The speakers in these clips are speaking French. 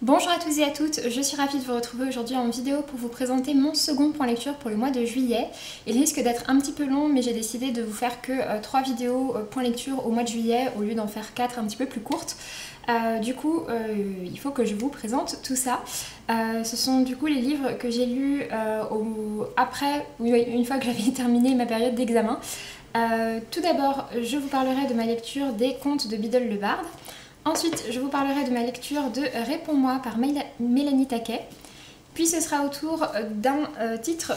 Bonjour à tous et à toutes, je suis ravie de vous retrouver aujourd'hui en vidéo pour vous présenter mon second point lecture pour le mois de juillet. Il risque d'être un petit peu long mais j'ai décidé de vous faire que 3 vidéos point lecture au mois de juillet au lieu d'en faire 4 un petit peu plus courtes. Il faut que je vous présente tout ça. Ce sont du coup les livres que j'ai lus une fois que j'avais terminé ma période d'examen. Tout d'abord, je vous parlerai de ma lecture des contes de Biddle le Barde. Ensuite, je vous parlerai de ma lecture de Réponds-moi par Mélanie Taquet. Puis ce sera au tour d'un titre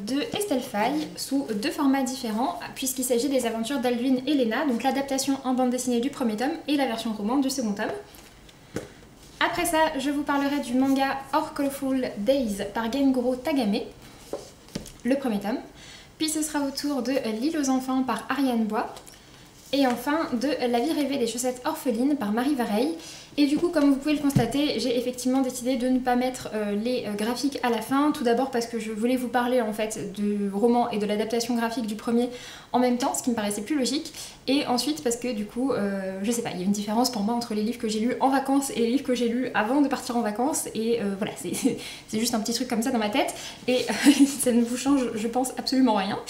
de Estelle Faye sous 2 formats différents, puisqu'il s'agit des aventures d'Aldwin et Léna, donc l'adaptation en bande dessinée du premier tome et la version roman du second tome. Après ça, je vous parlerai du manga Oracleful Days par Gengoro Tagame, le premier tome. Puis ce sera au tour de L'île aux enfants par Ariane Bois. Et enfin de La vie rêvée des chaussettes orphelines par Marie Vareille. Et du coup, comme vous pouvez le constater, j'ai effectivement décidé de ne pas mettre les graphiques à la fin. Tout d'abord parce que je voulais vous parler en fait du roman et de l'adaptation graphique du premier en même temps, ce qui me paraissait plus logique. Et ensuite parce que du coup, je sais pas, il y a une différence pour moi entre les livres que j'ai lus en vacances et les livres que j'ai lus avant de partir en vacances. Et voilà, c'est juste un petit truc comme ça dans ma tête. Et ça ne vous change, je pense, absolument rien.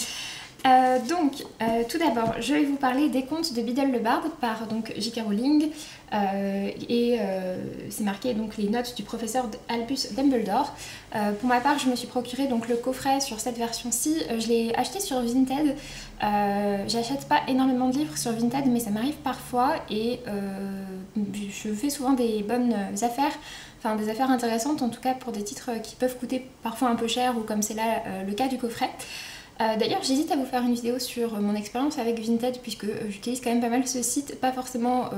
Tout d'abord, je vais vous parler des contes de Biddle le Barde par J.K. Rowling c'est marqué donc les notes du professeur Albus Dumbledore. Pour ma part, je me suis procuré donc le coffret sur cette version-ci. Je l'ai acheté sur Vinted. J'achète pas énormément de livres sur Vinted, mais ça m'arrive parfois et je fais souvent des bonnes affaires. Enfin, des affaires intéressantes en tout cas pour des titres qui peuvent coûter parfois un peu cher ou comme c'est là le cas du coffret. D'ailleurs, j'hésite à vous faire une vidéo sur mon expérience avec Vinted puisque j'utilise quand même pas mal ce site, pas forcément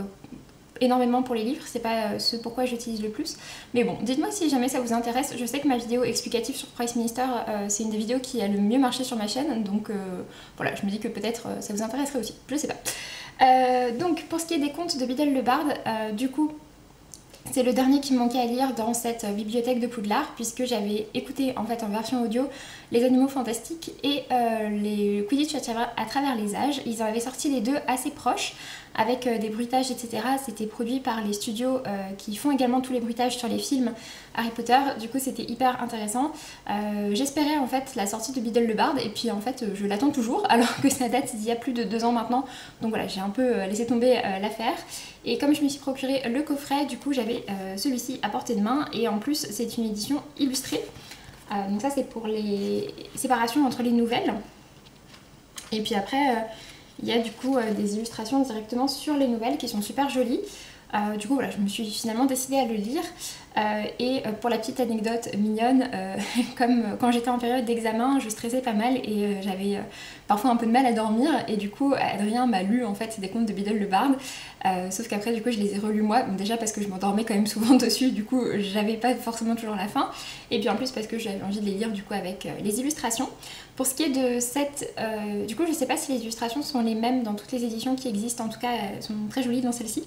énormément pour les livres, c'est pas ce pourquoi j'utilise le plus. Mais bon, dites-moi si jamais ça vous intéresse. Je sais que ma vidéo explicative sur Price Minister, c'est une des vidéos qui a le mieux marché sur ma chaîne, donc voilà, je me dis que peut-être ça vous intéresserait aussi, je sais pas. Donc pour ce qui est des contes de Biddle le Barde, du coup, c'est le dernier qui me manquait à lire dans cette bibliothèque de Poudlard puisque j'avais écouté en fait en version audio Les Animaux Fantastiques et les Quidditch à travers les âges. Ils en avaient sorti les deux assez proches avec des bruitages etc. C'était produit par les studios qui font également tous les bruitages sur les films Harry Potter. Du coup c'était hyper intéressant. J'espérais en fait la sortie de Biddle le Barde et puis en fait je l'attends toujours alors que ça date d'il y a plus de 2 ans maintenant. Donc voilà, j'ai un peu laissé tomber l'affaire. Et comme je me suis procuré le coffret, du coup j'avais celui-ci à portée de main et en plus c'est une édition illustrée. Donc ça c'est pour les séparations entre les nouvelles. Et puis après il y a du coup des illustrations directement sur les nouvelles qui sont super jolies. Du coup voilà, je me suis finalement décidée à le lire. Pour la petite anecdote mignonne, comme quand j'étais en période d'examen, je stressais pas mal et j'avais parfois un peu de mal à dormir et du coup Adrien m'a lu en fait des contes de Biddle le Barde, sauf qu'après du coup je les ai relus moi, donc déjà parce que je m'endormais quand même souvent dessus, du coup j'avais pas forcément toujours la fin, et puis en plus parce que j'avais envie de les lire du coup avec les illustrations. Pour ce qui est de cette... du coup je sais pas si les illustrations sont les mêmes dans toutes les éditions qui existent, en tout cas elles sont très jolies dans celle-ci.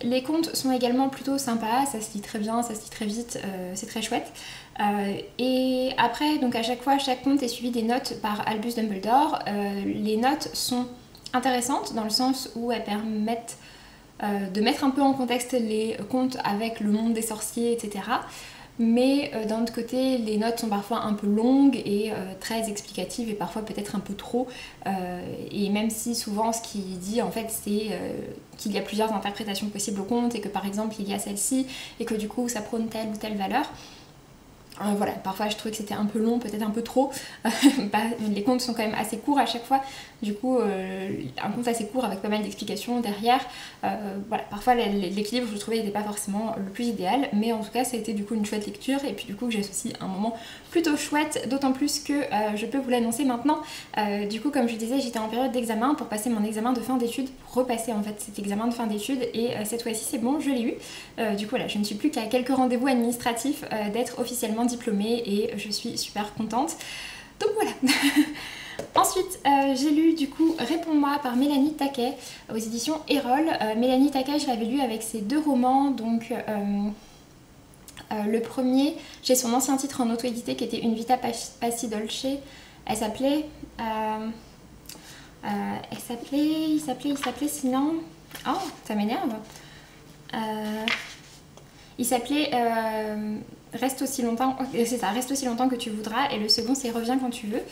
Les contes sont également plutôt sympas, ça se lit très bien, ça se lit très vite, c'est très chouette. Et après, donc à chaque fois, chaque conte est suivi des notes par Albus Dumbledore. Les notes sont intéressantes dans le sens où elles permettent de mettre un peu en contexte les contes avec le monde des sorciers, etc. Mais d'un autre côté, les notes sont parfois un peu longues et très explicatives et parfois peut-être un peu trop. Et même si souvent ce qu'il dit en fait c'est qu'il y a plusieurs interprétations possibles au conte et que par exemple il y a celle-ci et que du coup ça prône telle ou telle valeur. Voilà, parfois je trouvais que c'était un peu long, peut-être un peu trop. Les contes sont quand même assez courts à chaque fois. Du coup, un conte assez court avec pas mal d'explications derrière. Voilà, parfois l'équilibre je trouvais n'était pas forcément le plus idéal, mais en tout cas ça a été du coup une chouette lecture et puis du coup j'associe un moment plutôt chouette, d'autant plus que je peux vous l'annoncer maintenant. Du coup, comme je disais, j'étais en période d'examen pour passer mon examen de fin d'études, pour repasser en fait cet examen de fin d'études et cette fois-ci c'est bon, je l'ai eu. Du coup voilà, je ne suis plus qu'à quelques rendez-vous administratifs d'être officiellement diplômée et je suis super contente. Donc voilà. Ensuite, j'ai lu du coup Réponds-moi par Mélanie Taquet aux éditions Erol. Mélanie Taquet, je l'avais lu avec ses 2 romans, donc le premier, j'ai son ancien titre en auto-édité qui était Une Vita Passi Dolce. Elle s'appelait... il s'appelait sinon... Oh, ça m'énerve. Il s'appelait Reste aussi longtemps, c'est ça, Reste aussi longtemps que tu voudras, et le second c'est Reviens quand tu veux,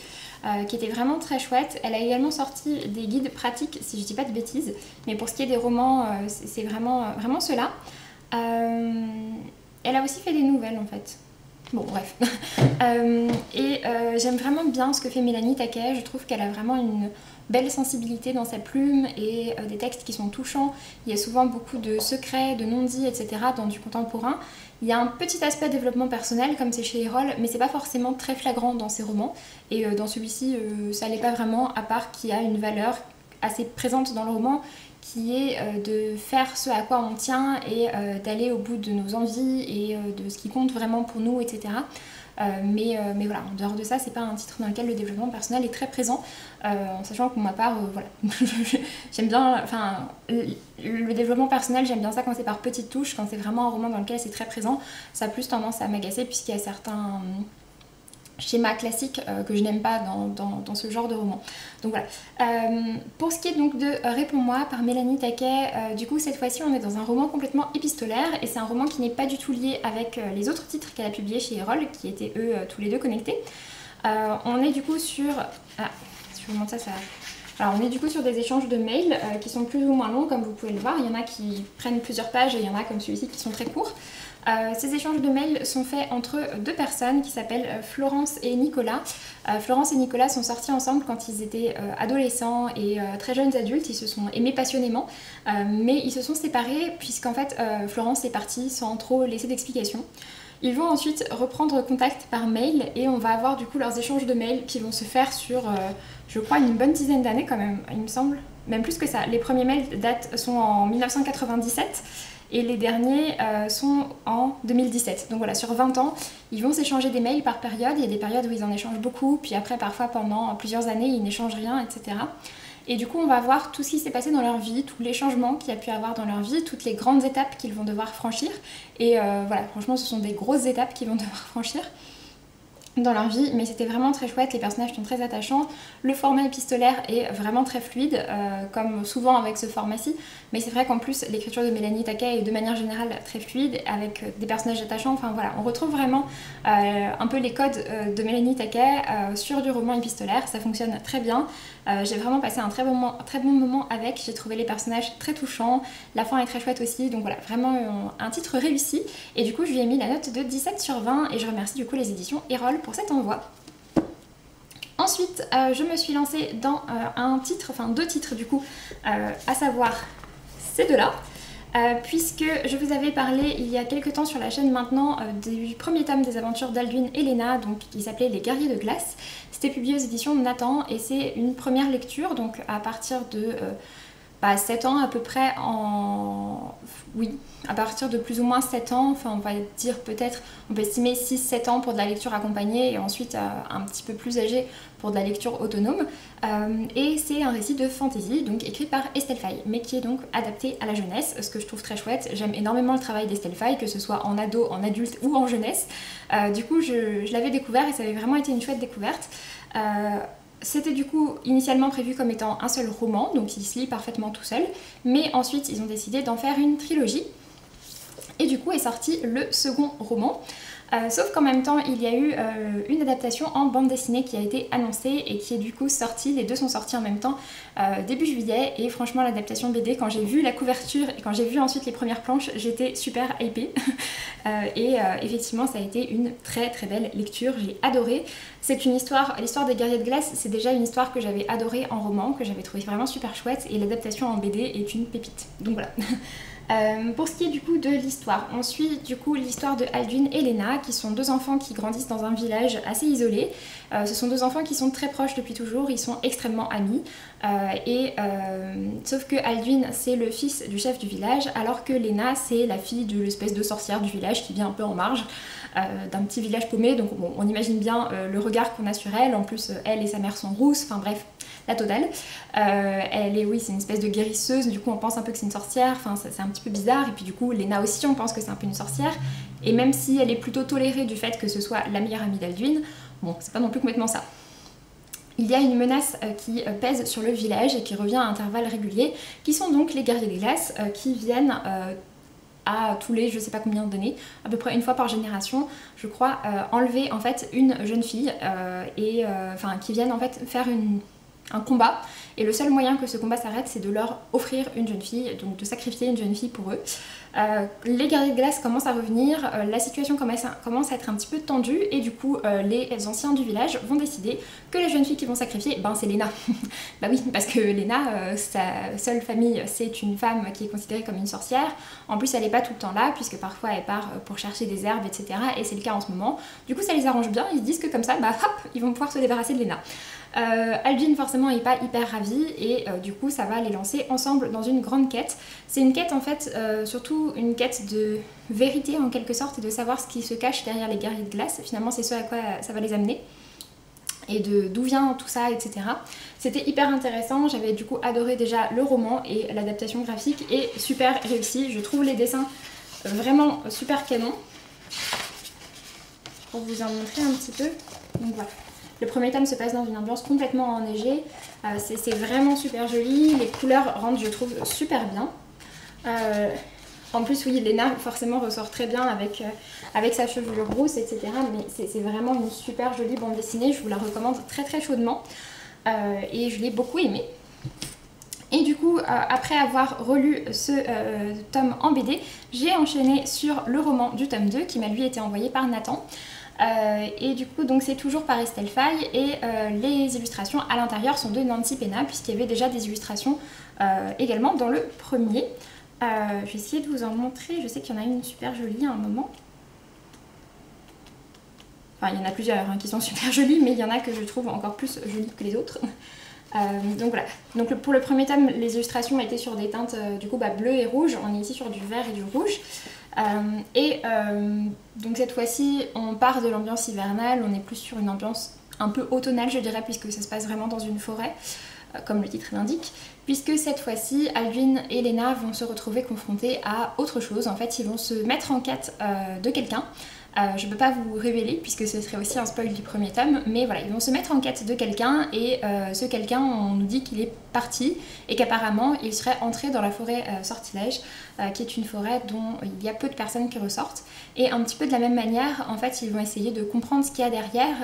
qui était vraiment très chouette. Elle a également sorti des guides pratiques, si je dis pas de bêtises, mais pour ce qui est des romans, c'est vraiment ceux-là. Elle a aussi fait des nouvelles en fait. Bon, bref. J'aime vraiment bien ce que fait Mélanie Taquet. Je trouve qu'elle a vraiment une belle sensibilité dans sa plume et des textes qui sont touchants. Il y a souvent beaucoup de secrets, de non-dits, etc. dans du contemporain. Il y a un petit aspect développement personnel, comme c'est chez Erol, mais c'est pas forcément très flagrant dans ses romans. Et dans celui-ci, ça l'est pas vraiment, à part qu'il y a une valeur assez présente dans le roman, qui est de faire ce à quoi on tient et d'aller au bout de nos envies et de ce qui compte vraiment pour nous, etc. Mais voilà, en dehors de ça, c'est pas un titre dans lequel le développement personnel est très présent, en sachant que pour ma part, voilà, j'aime bien, enfin, le développement personnel, j'aime bien ça quand c'est par petites touches, quand c'est vraiment un roman dans lequel c'est très présent, ça a plus tendance à m'agacer puisqu'il y a certains schéma classique que je n'aime pas dans ce genre de roman. Donc voilà. Pour ce qui est donc de Réponds-moi par Mélanie Taquet, du coup cette fois-ci on est dans un roman complètement épistolaire et c'est un roman qui n'est pas du tout lié avec les autres titres qu'elle a publiés chez Erol, qui étaient eux tous les deux connectés. On est du coup sur... Ah, si je vous montre ça... Alors on est du coup sur des échanges de mails qui sont plus ou moins longs comme vous pouvez le voir. Il y en a qui prennent plusieurs pages et il y en a comme celui-ci qui sont très courts. Ces échanges de mails sont faits entre deux personnes qui s'appellent Florence et Nicolas. Florence et Nicolas sont sortis ensemble quand ils étaient adolescents et très jeunes adultes. Ils se sont aimés passionnément, mais ils se sont séparés puisqu'en fait Florence est partie sans trop laisser d'explication. Ils vont ensuite reprendre contact par mail et on va avoir du coup leurs échanges de mails qui vont se faire sur, je crois, une bonne dizaine d'années quand même, il me semble. Même plus que ça. Les premiers mails sont en 1997. Et les derniers sont en 2017. Donc voilà, sur 20 ans, ils vont s'échanger des mails par période. Il y a des périodes où ils en échangent beaucoup, puis après, parfois, pendant plusieurs années, ils n'échangent rien, etc. Et du coup, on va voir tout ce qui s'est passé dans leur vie, tous les changements qu'il y a pu avoir dans leur vie, toutes les grandes étapes qu'ils vont devoir franchir. Et voilà, franchement, ce sont des grosses étapes qu'ils vont devoir franchir dans leur vie, mais c'était vraiment très chouette, les personnages sont très attachants, le format épistolaire est vraiment très fluide, comme souvent avec ce format-ci, mais c'est vrai qu'en plus l'écriture de Mélanie Taquet est de manière générale très fluide, avec des personnages attachants, enfin voilà, on retrouve vraiment un peu les codes de Mélanie Taquet sur du roman épistolaire, ça fonctionne très bien, j'ai vraiment passé un très bon moment avec, j'ai trouvé les personnages très touchants, la fin est très chouette aussi, donc voilà, vraiment un titre réussi, et du coup je lui ai mis la note de 17 sur 20, et je remercie du coup les éditions Erol pour cet envoi. Ensuite, je me suis lancée dans deux titres du coup, à savoir ces deux-là, puisque je vous avais parlé il y a quelques temps sur la chaîne maintenant du premier tome des aventures d'Alduin et Léna, donc qui s'appelait Les Guerriers de Glace. C'était publié aux éditions de Nathan et c'est une première lecture, donc à partir de 7 ans à peu près Oui, à partir de plus ou moins 7 ans, enfin on va dire peut-être, on peut estimer 6-7 ans pour de la lecture accompagnée et ensuite un petit peu plus âgé pour de la lecture autonome. Et c'est un récit de fantasy, donc écrit par Estelle Faye, mais qui est donc adapté à la jeunesse, ce que je trouve très chouette. J'aime énormément le travail d'Estelle Faye, que ce soit en ado, en adulte ou en jeunesse. Du coup, je l'avais découvert et ça avait vraiment été une chouette découverte. C'était du coup initialement prévu comme étant un seul roman, donc il se lit parfaitement tout seul, mais ensuite ils ont décidé d'en faire une trilogie, et du coup est sorti le second roman. Sauf qu'en même temps il y a eu une adaptation en bande dessinée qui a été annoncée et qui est du coup sortie, les deux sont sortis en même temps début juillet, et franchement l'adaptation BD, quand j'ai vu la couverture et quand j'ai vu ensuite les premières planches, j'étais super hypée. Effectivement ça a été une très très belle lecture, j'ai adoré. C'est une histoire, l'histoire des Guerriers de Glace, c'est déjà une histoire que j'avais adorée en roman, que j'avais trouvé vraiment super chouette, et l'adaptation en BD est une pépite. Donc voilà. Pour ce qui est du coup de l'histoire, on suit du coup l'histoire de Alduin et Léna, qui sont deux enfants qui grandissent dans un village assez isolé. Ce sont deux enfants qui sont très proches depuis toujours, ils sont extrêmement amis. Sauf que Alduin c'est le fils du chef du village, alors que Léna c'est la fille de l'espèce de sorcière du village qui vit un peu en marge d'un petit village paumé. Donc bon, on imagine bien le regard qu'on a sur elle. En plus elle et sa mère sont rousses, enfin bref, la totale. Oui, c'est une espèce de guérisseuse, du coup on pense un peu que c'est une sorcière, enfin c'est un petit peu bizarre. Et puis du coup Léna aussi, on pense que c'est un peu une sorcière, et même si elle est plutôt tolérée du fait que ce soit la meilleure amie d'Alduin, bon c'est pas non plus complètement ça. Il y a une menace qui pèse sur le village et qui revient à intervalles réguliers, qui sont donc les Guerriers des Glaces, qui viennent à tous les je sais pas combien d'années, à peu près une fois par génération, je crois, enlever en fait une jeune fille enfin qui viennent en fait faire un combat, et le seul moyen que ce combat s'arrête, c'est de leur offrir une jeune fille, donc de sacrifier une jeune fille pour eux. Les guerriers de glace commencent à revenir, la situation commence à être un petit peu tendue, et du coup les anciens du village vont décider que la jeune fille qu'ils vont sacrifier, ben c'est Lena. Bah oui, parce que Lena, sa seule famille, c'est une femme qui est considérée comme une sorcière. En plus elle n'est pas tout le temps là, puisque parfois elle part pour chercher des herbes, etc. Et c'est le cas en ce moment. Du coup ça les arrange bien, ils se disent que comme ça, bah hop, ils vont pouvoir se débarrasser de Lena. Alduin forcément est pas hyper ravi, et du coup ça va les lancer ensemble dans une grande quête. C'est une quête en fait, surtout une quête de vérité en quelque sorte, et de savoir ce qui se cache derrière les guerriers de glace. Finalement c'est ce à quoi ça va les amener, et d'où vient tout ça, etc. C'était hyper intéressant, j'avais du coup adoré déjà le roman, et l'adaptation graphique est super réussie. Je trouve les dessins vraiment super canons. Pour vous en montrer un petit peu, donc voilà. Le premier tome se passe dans une ambiance complètement enneigée, c'est vraiment super joli, les couleurs rendent, je trouve, super bien. En plus oui, Lena forcément ressort très bien avec sa chevelure rousse, etc. Mais c'est vraiment une super jolie bande dessinée, je vous la recommande très très chaudement, et je l'ai beaucoup aimée. Et du coup, après avoir relu ce tome en BD, j'ai enchaîné sur le roman du tome 2 qui m'a lui été envoyé par Nathan. Et du coup donc c'est toujours par Estelle Faye, et les illustrations à l'intérieur sont de Nancy Pena, puisqu'il y avait déjà des illustrations également dans le premier. Je vais essayer de vous en montrer, je sais qu'il y en a une super jolie à un moment. Enfin il y en a plusieurs hein, qui sont super jolies, mais il y en a que je trouve encore plus jolies que les autres. Donc voilà, donc pour le premier tome les illustrations étaient sur des teintes du coup bleu et rouge, on est ici sur du vert et du rouge. Donc cette fois-ci on part de l'ambiance hivernale, on est plus sur une ambiance un peu automnale je dirais, puisque ça se passe vraiment dans une forêt, comme le titre l'indique, puisque cette fois-ci Alduin et Lena vont se retrouver confrontés à autre chose. En fait ils vont se mettre en quête de quelqu'un. Je ne peux pas vous révéler puisque ce serait aussi un spoil du premier tome, mais voilà, ils vont se mettre en quête de quelqu'un, et ce quelqu'un, on nous dit qu'il est parti et qu'apparemment il serait entré dans la forêt Sortilège, qui est une forêt dont il y a peu de personnes qui ressortent. Et un petit peu de la même manière, en fait, ils vont essayer de comprendre ce qu'il y a derrière,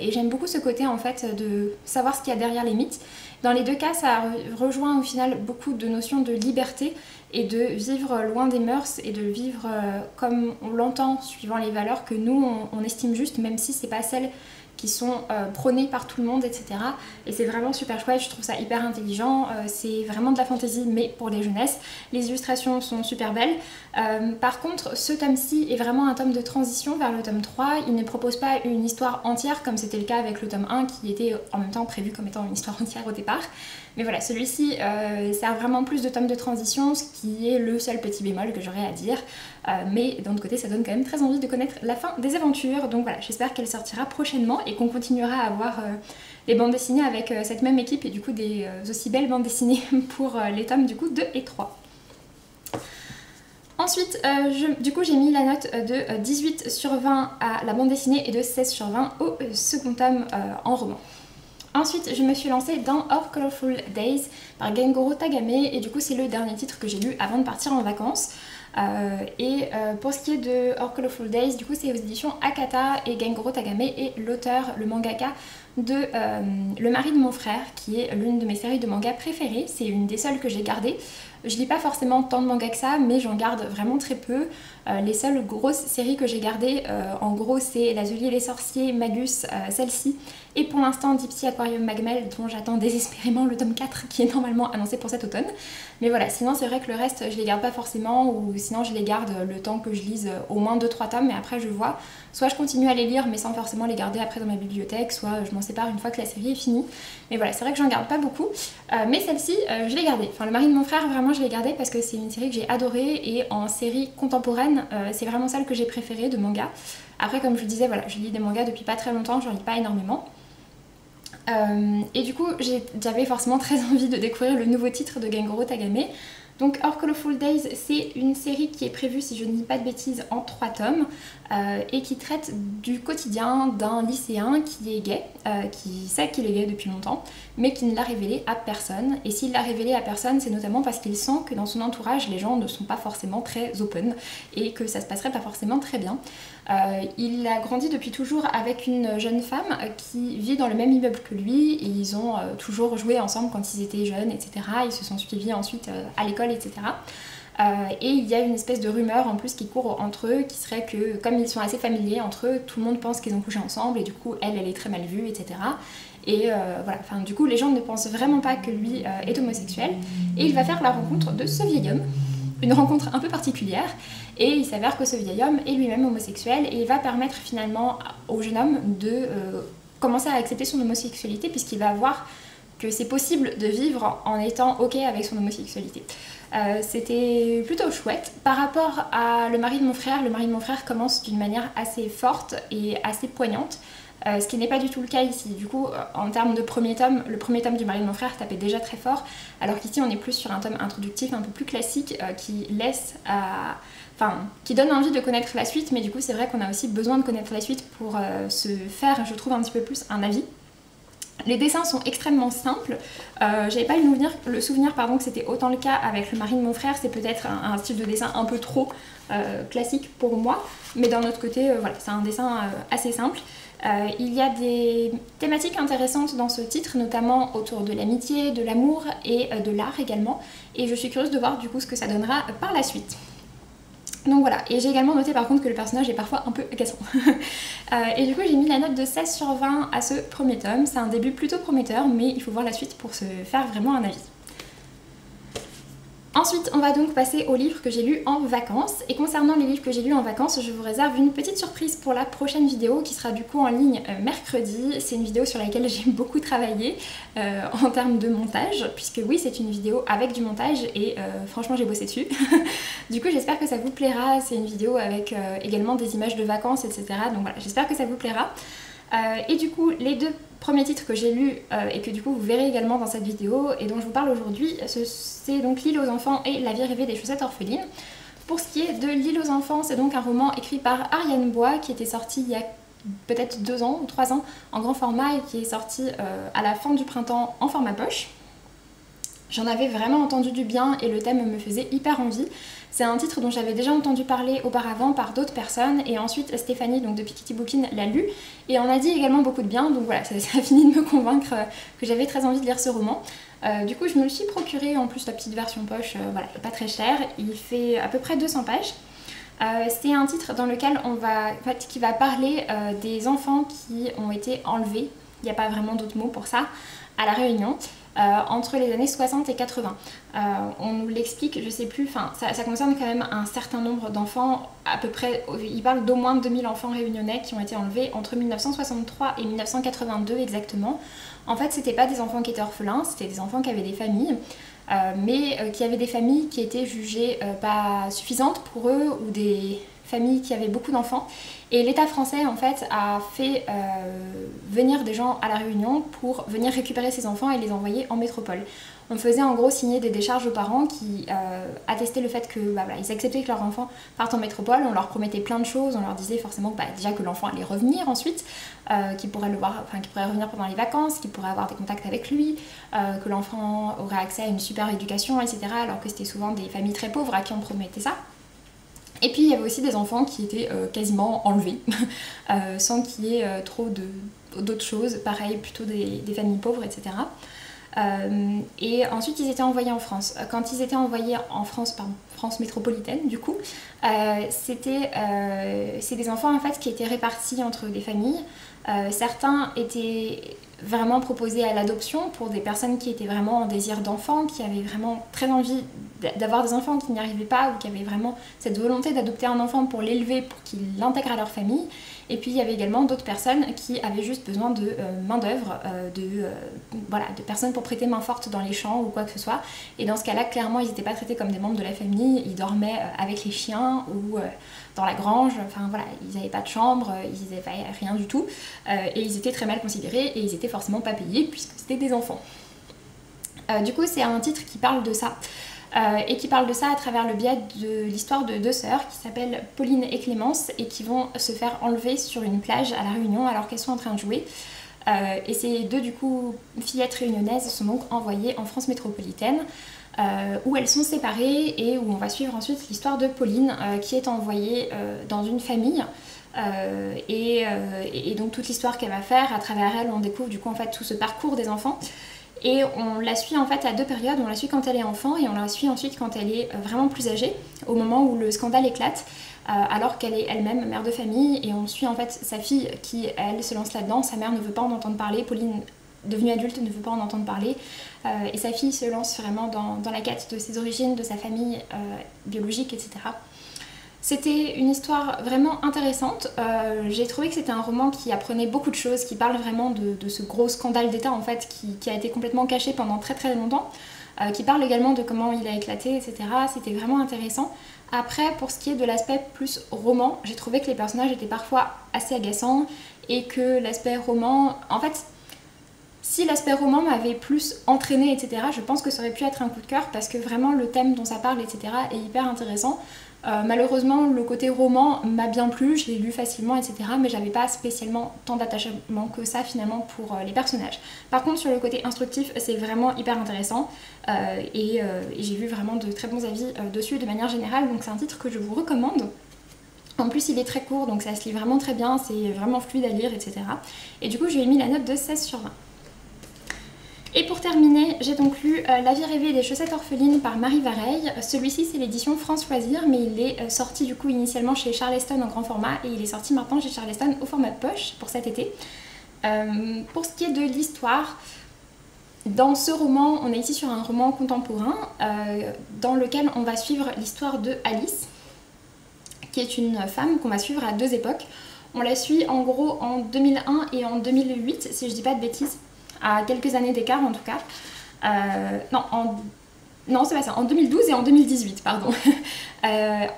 et j'aime beaucoup ce côté en fait de savoir ce qu'il y a derrière les mythes. Dans les deux cas, ça rejoint au final beaucoup de notions de liberté et de vivre loin des mœurs, et de vivre comme on l'entend, suivant les valeurs que nous on estime justes, même si c'est pas celles qui sont prônées par tout le monde, etc. Et c'est vraiment super chouette, je trouve ça hyper intelligent, c'est vraiment de la fantaisie mais pour les jeunesses. Les illustrations sont super belles. Par contre, ce tome-ci est vraiment un tome de transition vers le tome 3, il ne propose pas une histoire entière comme c'était le cas avec le tome 1 qui était en même temps prévu comme étant une histoire entière au départ. Mais voilà, celui-ci sert vraiment plus de tome de transition, ce qui est le seul petit bémol que j'aurais à dire. Mais d'un autre côté, ça donne quand même très envie de connaître la fin des aventures. Donc voilà, j'espère qu'elle sortira prochainement et qu'on continuera à avoir les bandes dessinées avec cette même équipe, et du coup des aussi belles bandes dessinées pour les tomes du coup 2 et 3. Ensuite, du coup j'ai mis la note de 18 sur 20 à la bande dessinée et de 16 sur 20 au second tome en roman. Ensuite, je me suis lancée dans Our Colorful Days par Gengoro Tagame, et du coup c'est le dernier titre que j'ai lu avant de partir en vacances. Pour ce qui est de Our Colorful Days, du coup c'est aux éditions Akata, et Gengoro Tagame est l'auteur, le mangaka de Le mari de mon frère, qui est l'une de mes séries de manga préférées. C'est une des seules que j'ai gardées. Je lis pas forcément tant de mangas que ça, mais j'en garde vraiment très peu. Les seules grosses séries que j'ai gardées, en gros, c'est L'Atelier des Sorciers, Magus, celle-ci, et pour l'instant Deep Sea Aquarium Magmel, dont j'attends désespérément le tome 4 qui est normalement annoncé pour cet automne. Mais voilà, sinon c'est vrai que le reste je les garde pas forcément, ou sinon je les garde le temps que je lise au moins 2-3 tomes, mais après je vois. Soit je continue à les lire mais sans forcément les garder après dans ma bibliothèque, soit je m'en sépare une fois que la série est finie. Mais voilà, c'est vrai que j'en garde pas beaucoup, mais celle-ci je l'ai gardée. Enfin, Le mari de mon frère, vraiment je l'ai gardée parce que c'est une série que j'ai adorée, et en série contemporaine c'est vraiment celle que j'ai préférée de manga. Après, comme je vous disais, voilà, je lis des mangas depuis pas très longtemps, j'en lis pas énormément. Et du coup j'avais forcément très envie de découvrir le nouveau titre de Gengoro Tagame. Donc Our Colorful Days, c'est une série qui est prévue, si je ne dis pas de bêtises, en 3 tomes et qui traite du quotidien d'un lycéen qui est gay, qui sait qu'il est gay depuis longtemps, mais qui ne l'a révélé à personne. Et s'il l'a révélé à personne, c'est notamment parce qu'il sent que dans son entourage, les gens ne sont pas forcément très open et que ça se passerait pas forcément très bien. Il a grandi depuis toujours avec une jeune femme qui vit dans le même immeuble que lui et ils ont toujours joué ensemble quand ils étaient jeunes, etc. Ils se sont suivis ensuite à l'école, etc. Et il y a une espèce de rumeur en plus qui court entre eux qui serait que comme ils sont assez familiers entre eux, tout le monde pense qu'ils ont couché ensemble et du coup elle est très mal vue, etc. Et voilà, enfin du coup les gens ne pensent vraiment pas que lui est homosexuel et il va faire la rencontre de ce vieil homme. Une rencontre un peu particulière et il s'avère que ce vieil homme est lui-même homosexuel et il va permettre finalement au jeune homme de commencer à accepter son homosexualité puisqu'il va voir que c'est possible de vivre en étant ok avec son homosexualité. C'était plutôt chouette. Par rapport à Le mari de mon frère commence d'une manière assez forte et assez poignante. Ce qui n'est pas du tout le cas ici. Du coup, en termes de premier tome, le premier tome du mari de mon frère tapait déjà très fort, alors qu'ici on est plus sur un tome introductif un peu plus classique qui laisse qui donne envie de connaître la suite, mais du coup c'est vrai qu'on a aussi besoin de connaître la suite pour se faire, je trouve, un petit peu plus un avis. Les dessins sont extrêmement simples, j'avais pas eu le souvenir que c'était autant le cas avec Le mari de mon frère, c'est peut-être un style de dessin un peu trop classique pour moi, mais d'un autre côté, voilà, c'est un dessin assez simple. Il y a des thématiques intéressantes dans ce titre, notamment autour de l'amitié, de l'amour et de l'art également, et je suis curieuse de voir du coup ce que ça donnera par la suite. Donc voilà, et j'ai également noté par contre que le personnage est parfois un peu agaçant. Et du coup j'ai mis la note de 16 sur 20 à ce premier tome, c'est un début plutôt prometteur, mais il faut voir la suite pour se faire vraiment un avis. Ensuite, on va donc passer aux livres que j'ai lus en vacances. Et concernant les livres que j'ai lus en vacances, je vous réserve une petite surprise pour la prochaine vidéo qui sera du coup en ligne mercredi. C'est une vidéo sur laquelle j'ai beaucoup travaillé en termes de montage, puisque oui, c'est une vidéo avec du montage et franchement j'ai bossé dessus. Du coup, j'espère que ça vous plaira. C'est une vidéo avec également des images de vacances, etc. Donc voilà, j'espère que ça vous plaira. Et du coup, les deux premiers titres que j'ai lus et que du coup vous verrez également dans cette vidéo et dont je vous parle aujourd'hui, c'est donc L'île aux enfants et La vie rêvée des chaussettes orphelines. Pour ce qui est de L'île aux enfants, c'est donc un roman écrit par Ariane Bois qui était sorti il y a peut-être 2 ans ou 3 ans en grand format et qui est sorti à la fin du printemps en format poche. J'en avais vraiment entendu du bien et le thème me faisait hyper envie. C'est un titre dont j'avais déjà entendu parler auparavant par d'autres personnes et ensuite Stéphanie donc de Piketty Bookin l'a lu et en a dit également beaucoup de bien, donc voilà, ça a fini de me convaincre que j'avais très envie de lire ce roman. Du coup je me le suis procuré en plus la petite version poche, voilà, pas très cher, il fait à peu près 200 pages. C'est un titre dans lequel qui va parler des enfants qui ont été enlevés, il n'y a pas vraiment d'autre mot pour ça, à La Réunion. Entre les années 60 et 80. On nous l'explique, je sais plus, enfin ça concerne quand même un certain nombre d'enfants, à peu près, il parle d'au moins 2000 enfants réunionnais qui ont été enlevés entre 1963 et 1982 exactement. En fait, c'était pas des enfants qui étaient orphelins, c'était des enfants qui avaient des familles, mais qui avaient des familles qui étaient jugées pas suffisantes pour eux ou des familles qui avaient beaucoup d'enfants. Et l'État français en fait a fait venir des gens à La Réunion pour venir récupérer ces enfants et les envoyer en métropole. On faisait en gros signer des décharges aux parents qui attestaient le fait que voilà, ils acceptaient que leurs enfants partent en métropole, on leur promettait plein de choses, on leur disait forcément déjà que l'enfant allait revenir ensuite, qu'il pourrait le voir, qu'il pourrait revenir pendant les vacances, qu'il pourrait avoir des contacts avec lui, que l'enfant aurait accès à une super éducation, etc. Alors que c'était souvent des familles très pauvres à qui on promettait ça. Et puis il y avait aussi des enfants qui étaient quasiment enlevés, sans qu'il y ait trop d'autres choses, pareil, plutôt des familles pauvres, etc. Et ensuite ils étaient envoyés en France. Quand ils étaient envoyés en France, pardon, France métropolitaine du coup, c'est des enfants en fait qui étaient répartis entre des familles. Certains étaient vraiment proposés à l'adoption pour des personnes qui étaient vraiment en désir d'enfant, qui avaient vraiment très envie d'avoir des enfants qui n'y arrivaient pas ou qui avaient vraiment cette volonté d'adopter un enfant pour l'élever, pour qu'il l'intègre à leur famille. Et puis il y avait également d'autres personnes qui avaient juste besoin de main d'œuvre, de personnes pour prêter main forte dans les champs ou quoi que ce soit. Et dans ce cas-là, clairement, ils n'étaient pas traités comme des membres de la famille, ils dormaient avec les chiens ou dans la grange, enfin voilà, ils n'avaient pas de chambre, ils n'avaient rien du tout. Et ils étaient très mal considérés et ils étaient forcément pas payés puisque c'était des enfants. Du coup, c'est un titre qui parle de ça. et qui parle de ça à travers le biais de l'histoire de deux sœurs qui s'appellent Pauline et Clémence et qui vont se faire enlever sur une plage à La Réunion alors qu'elles sont en train de jouer. Et ces deux du coup fillettes réunionnaises sont donc envoyées en France métropolitaine où elles sont séparées et où on va suivre ensuite l'histoire de Pauline qui est envoyée dans une famille. Et donc toute l'histoire qu'elle va faire, à travers elle on découvre du coup en fait tout ce parcours des enfants et on la suit en fait à deux périodes, on la suit quand elle est enfant et on la suit ensuite quand elle est vraiment plus âgée, au moment où le scandale éclate, alors qu'elle est elle-même mère de famille et on suit en fait sa fille qui elle se lance là-dedans, sa mère ne veut pas en entendre parler, Pauline devenue adulte ne veut pas en entendre parler et sa fille se lance vraiment dans la quête de ses origines, de sa famille biologique, etc. C'était une histoire vraiment intéressante, j'ai trouvé que c'était un roman qui apprenait beaucoup de choses, qui parle vraiment de ce gros scandale d'État en fait qui a été complètement caché pendant très très longtemps, qui parle également de comment il a éclaté, etc. C'était vraiment intéressant. Après, pour ce qui est de l'aspect plus roman, j'ai trouvé que les personnages étaient parfois assez agaçants et que l'aspect roman, en fait, si l'aspect roman m'avait plus entraîné, etc., je pense que ça aurait pu être un coup de cœur parce que vraiment le thème dont ça parle, etc., est hyper intéressant. Malheureusement, le côté roman m'a bien plu, je l'ai lu facilement, etc., mais j'avais pas spécialement tant d'attachement que ça finalement pour les personnages. Par contre, sur le côté instructif, c'est vraiment hyper intéressant et j'ai vu vraiment de très bons avis dessus de manière générale, donc c'est un titre que je vous recommande. En plus, il est très court, donc ça se lit vraiment très bien, c'est vraiment fluide à lire, etc. Et du coup, je lui ai mis la note de 16 sur 20. Et pour terminer, j'ai donc lu La vie rêvée des chaussettes orphelines par Marie Vareille. Celui-ci c'est l'édition France Loisirs, mais il est sorti du coup initialement chez Charleston en grand format et il est sorti maintenant chez Charleston au format poche pour cet été. Pour ce qui est de l'histoire, dans ce roman, on est ici sur un roman contemporain dans lequel on va suivre l'histoire de Alice, qui est une femme qu'on va suivre à deux époques. On la suit en gros en 2001 et en 2008, si je dis pas de bêtises. À quelques années d'écart en tout cas. Non, c'est pas ça, en 2012 et en 2018, pardon.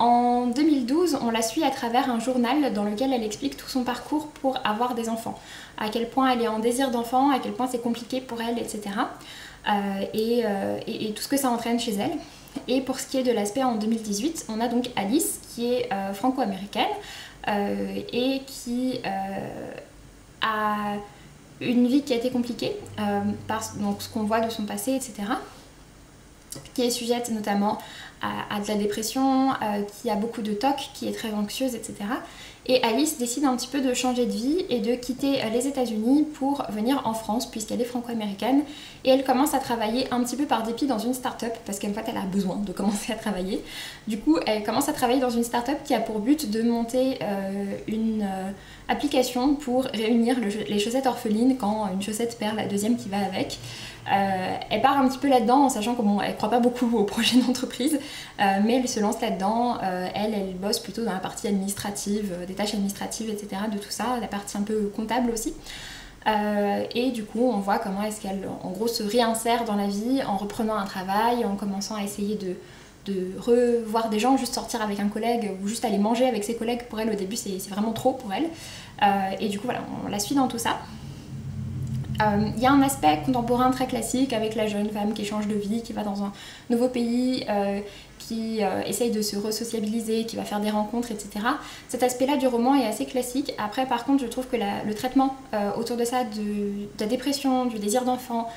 En 2012, on la suit à travers un journal dans lequel elle explique tout son parcours pour avoir des enfants. À quel point elle est en désir d'enfant, à quel point c'est compliqué pour elle, etc. Et tout ce que ça entraîne chez elle. Et pour ce qui est de l'aspect en 2018, on a donc Alice qui est franco-américaine et qui a une vie qui a été compliquée par donc, ce qu'on voit de son passé, etc. Qui est sujette notamment à de la dépression, qui a beaucoup de TOC, qui est très anxieuse, etc. Et Alice décide un petit peu de changer de vie et de quitter les États-Unis pour venir en France puisqu'elle est franco-américaine et elle commence à travailler un petit peu par dépit dans une start-up parce qu'en fait elle a besoin de commencer à travailler. Du coup elle commence à travailler dans une start-up qui a pour but de monter une application pour réunir les chaussettes orphelines quand une chaussette perd la deuxième qui va avec. Elle part un petit peu là-dedans en sachant qu'elle ne croit pas beaucoup au projet d'entreprise mais elle se lance là-dedans, elle bosse plutôt dans la partie administrative, des tâches administratives, etc. de tout ça, la partie un peu comptable aussi. Et du coup on voit comment est-ce qu'elle en gros se réinsère dans la vie en reprenant un travail, en commençant à essayer de revoir des gens, juste sortir avec un collègue ou juste aller manger avec ses collègues. Pour elle au début c'est vraiment trop pour elle et du coup voilà, on la suit dans tout ça. Il y a un aspect contemporain très classique avec la jeune femme qui change de vie, qui va dans un nouveau pays, qui essaye de se re-sociabiliser, qui va faire des rencontres, etc. Cet aspect-là du roman est assez classique. Après, par contre, je trouve que le traitement autour de ça, de la dépression, du désir d'enfant,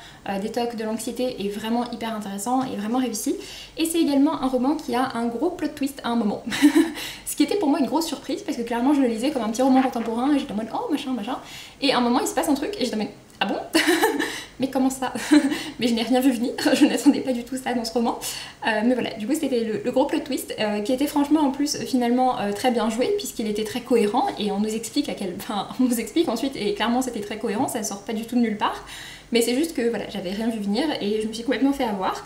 des TOC, de l'anxiété, est vraiment hyper intéressant et vraiment réussi. Et c'est également un roman qui a un gros plot twist à un moment. Ce qui était pour moi une grosse surprise, parce que clairement, je le lisais comme un petit roman contemporain, et j'étais en mode « oh, machin, machin ». Et à un moment, il se passe un truc, et j'étais en mode « ah bon ?» Mais comment ça? Mais je n'ai rien vu venir, je n'attendais pas du tout ça dans ce roman. Mais voilà, du coup c'était le gros plot twist qui était franchement en plus finalement très bien joué puisqu'il était très cohérent et on nous explique on nous explique ensuite et clairement c'était très cohérent, ça sort pas du tout de nulle part. Mais c'est juste que voilà, j'avais rien vu venir et je me suis complètement fait avoir.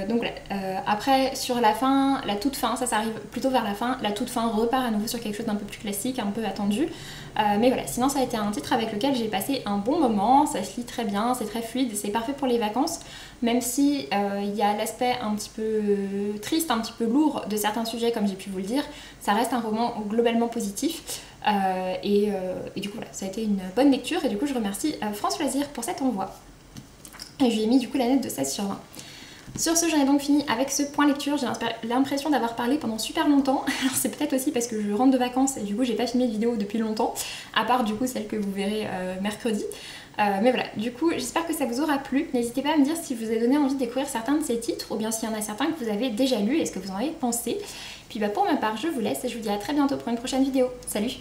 Donc voilà, après sur la fin, la toute fin, ça arrive plutôt vers la fin, la toute fin repart à nouveau sur quelque chose d'un peu plus classique, un peu attendu. Mais voilà, sinon ça a été un titre avec lequel j'ai passé un bon moment, ça se lit très bien, c'est très fluide, c'est parfait pour les vacances, même si il y a l'aspect un petit peu triste, un petit peu lourd de certains sujets comme j'ai pu vous le dire, ça reste un roman globalement positif. Et du coup voilà, ça a été une bonne lecture et du coup je remercie France Loisirs pour cet envoi. Et je lui ai mis du coup la note de 16 sur 20. Sur ce, j'en ai donc fini avec ce point lecture. J'ai l'impression d'avoir parlé pendant super longtemps. Alors c'est peut-être aussi parce que je rentre de vacances et du coup j'ai pas filmé de vidéo depuis longtemps, à part du coup celle que vous verrez mercredi. Mais voilà, du coup j'espère que ça vous aura plu. N'hésitez pas à me dire si vous avez donné envie de découvrir certains de ces titres, ou bien s'il y en a certains que vous avez déjà lus et ce que vous en avez pensé. Puis pour ma part, je vous laisse et je vous dis à très bientôt pour une prochaine vidéo. Salut!